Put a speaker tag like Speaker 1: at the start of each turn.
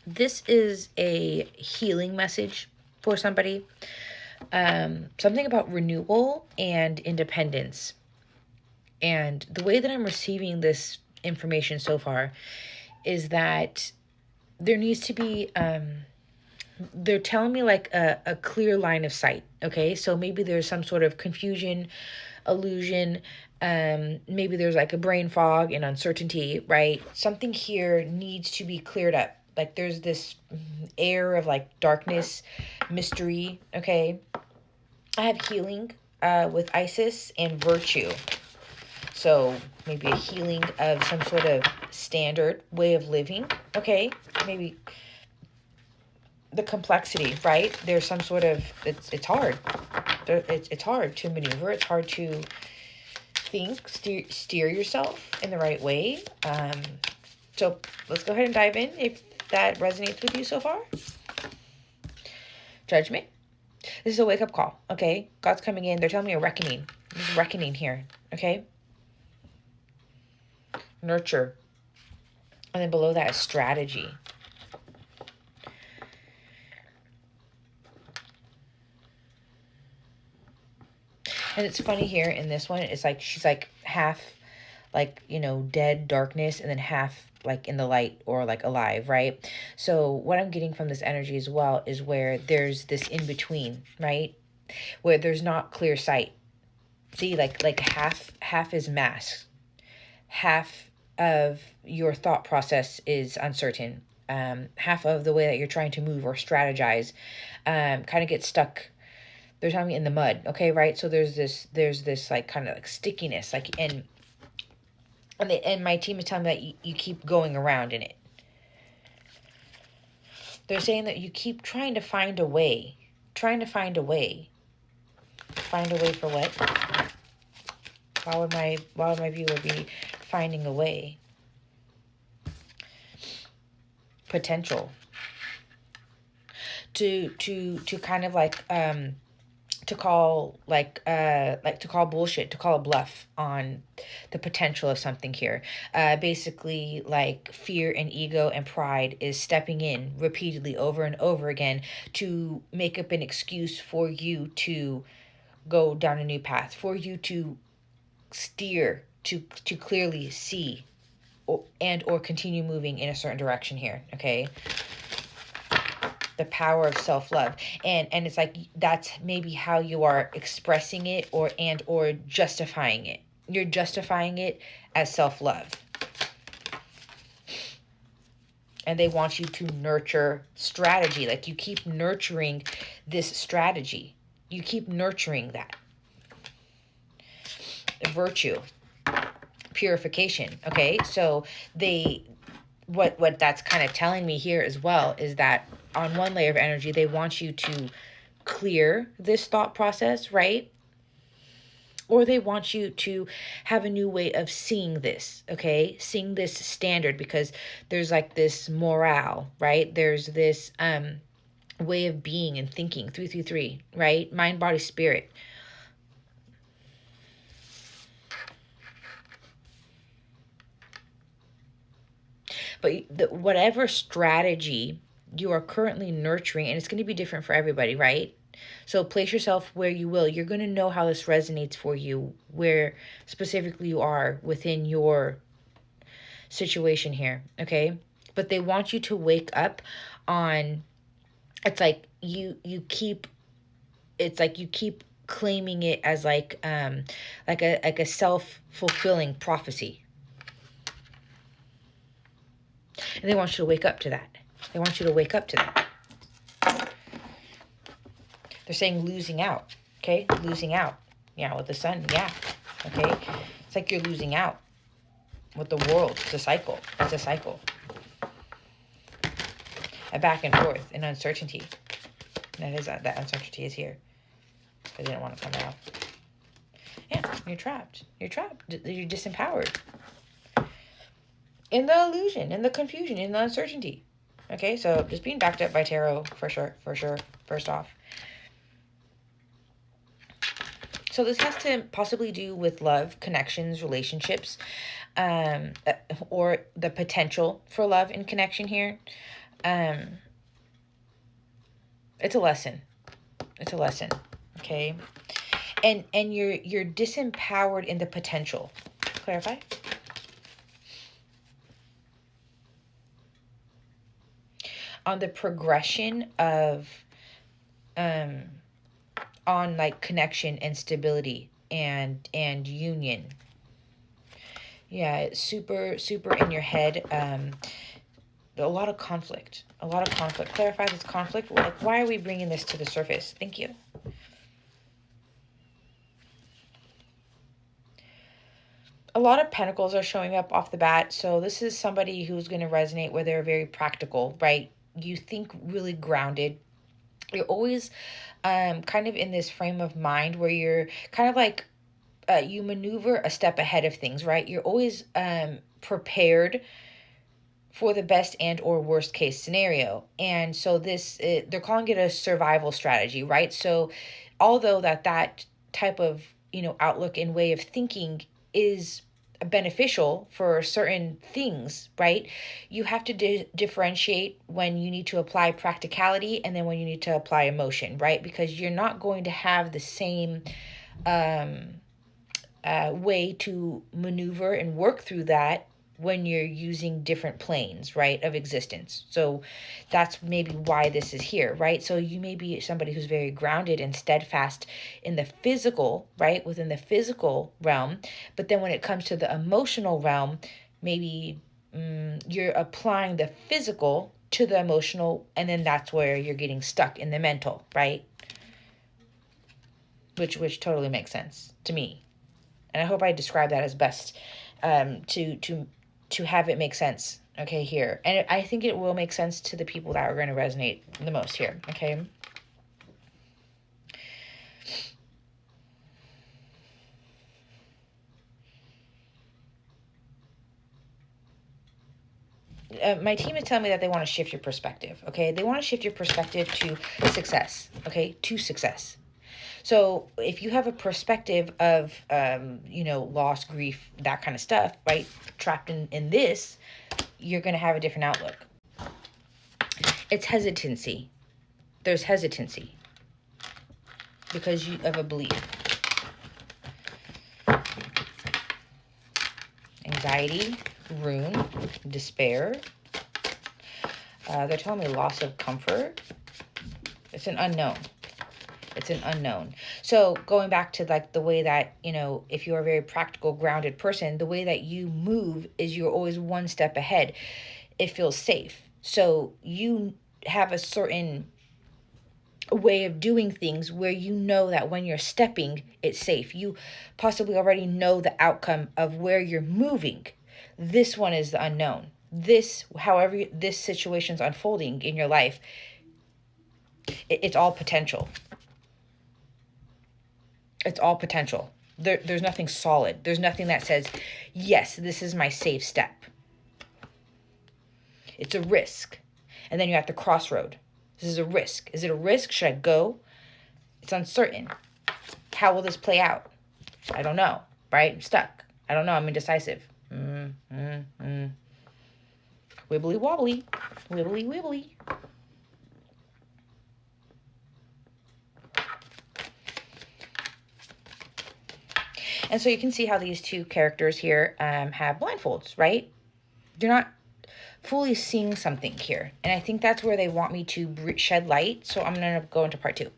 Speaker 1: This is a healing message for somebody. Something about renewal and independence. And the way that I'm receiving this information so far is that there needs to be, they're telling me like a clear line of sight. Okay. So maybe there's some sort of confusion, illusion. Maybe there's like a brain fog and uncertainty, right? Something here needs to be cleared up. Like there's this air of like darkness, mystery. Okay. I have healing with Isis and virtue. So maybe a healing of some sort of standard way of living. Okay. Maybe the complexity, right? There's some sort of, it's hard. It's hard to maneuver. It's hard to think, steer yourself in the right way. So let's go ahead and dive in if that resonates with you so far. Judgment. This is a wake-up call, okay? God's coming in. They're telling me a reckoning. There's reckoning here, okay? Nurture. And then below that is strategy. And it's funny here in this one, it's like she's like half like, dead darkness and then half like in the light or like alive, right? So what I'm getting from this energy as well is where there's this in between, right? Where there's not clear sight. See, like half is masked. Half of your thought process is uncertain. Half of the way that you're trying to move or strategize kind of gets stuck. They're telling me in the mud, okay, right? So there's this like kind of like stickiness, like and my team is telling me that you keep going around in it. They're saying that you keep trying to find a way. Trying to find a way. Find a way for what? Why would my viewer be finding a way? Potential. To kind of like to call to call bullshit, to call a bluff on the potential of something here. Basically, like fear and ego and pride is stepping in repeatedly over and over again to make up an excuse for you to go down a new path, for you to steer, to clearly see or continue moving in a certain direction here, okay? The power of self-love, and it's like that's maybe how you are expressing it or justifying it. You're justifying it as self-love, and they want you to nurture strategy. Like you keep nurturing this strategy, you keep nurturing that virtue, purification. Okay, so what that's kind of telling me here as well is that on one layer of energy, they want you to clear this thought process, right? Or they want you to have a new way of seeing this, okay? Seeing this standard, because there's like this morale, right? There's this way of being and thinking, 333, right? Mind, body, spirit. But whatever strategy you are currently nurturing, and it's going to be different for everybody, right? So place yourself where you will. You're going to know how this resonates for you, where specifically you are within your situation here, okay? But they want you to wake up on, it's like you keep, it's like you keep claiming it as like a self-fulfilling prophecy. And they want you to wake up to that. They want you to wake up to that. They're saying losing out, okay? Losing out. Yeah, with the sun, yeah, okay? It's like you're losing out with the world. It's a cycle. It's a cycle. A back and forth, an uncertainty. That uncertainty is here. I didn't want to come out. Yeah, you're trapped. You're trapped. You're disempowered. In the illusion, in the confusion, in the uncertainty. Okay, so just being backed up by tarot for sure, first off. So this has to possibly do with love, connections, relationships, or the potential for love and connection here. It's a lesson. It's a lesson. Okay. And you're disempowered in the potential. Clarify. On the progression of on like connection and stability and union. Yeah, it's super in your head. A lot of conflict. Clarify this conflict. Like, why are we bringing this to the surface? Thank you. A lot of pentacles are showing up off the bat. So this is somebody who's going to resonate where they're very practical, right? You think really grounded. You're always kind of in this frame of mind where you're kind of like you maneuver a step ahead of things, right? You're always prepared for the best and or worst case scenario. And so they're calling it a survival strategy, right? So although that type of, outlook and way of thinking is beneficial for certain things, right? You have to differentiate when you need to apply practicality and then when you need to apply emotion, right? Because you're not going to have the same way to maneuver and work through that when you're using different planes, right, of existence. So that's maybe why this is here, right? So you may be somebody who's very grounded and steadfast in the physical, right, within the physical realm. But then when it comes to the emotional realm, maybe you're applying the physical to the emotional, and then that's where you're getting stuck in the mental, right? Which totally makes sense to me. And I hope I describe that as best to have it make sense, okay, here. And I think it will make sense to the people that are going to resonate the most here, okay? My team is telling me that they want to shift your perspective, okay? They want to shift your perspective to success, okay? To success. So if you have a perspective of, loss, grief, that kind of stuff, right, trapped in this, you're going to have a different outlook. It's hesitancy. There's hesitancy because of a belief. Anxiety, rune, despair. They're telling me loss of comfort. It's an unknown. It's an unknown. So going back to like the way that, if you're a very practical, grounded person, the way that you move is you're always one step ahead. It feels safe. So you have a certain way of doing things where you know that when you're stepping, it's safe. You possibly already know the outcome of where you're moving. This one is the unknown. However this situation's unfolding in your life, it's all potential. It's all potential. There's nothing solid. There's nothing that says, yes, this is my safe step. It's a risk. And then you're at the crossroad. This is a risk. Is it a risk? Should I go? It's uncertain. How will this play out? I don't know, right? I'm stuck. I don't know. I'm indecisive. Wibbly wobbly. Wibbly wibbly. And so you can see how these two characters here have blindfolds, right? You're not fully seeing something here. And I think that's where they want me to shed light. So I'm going to go into part 2.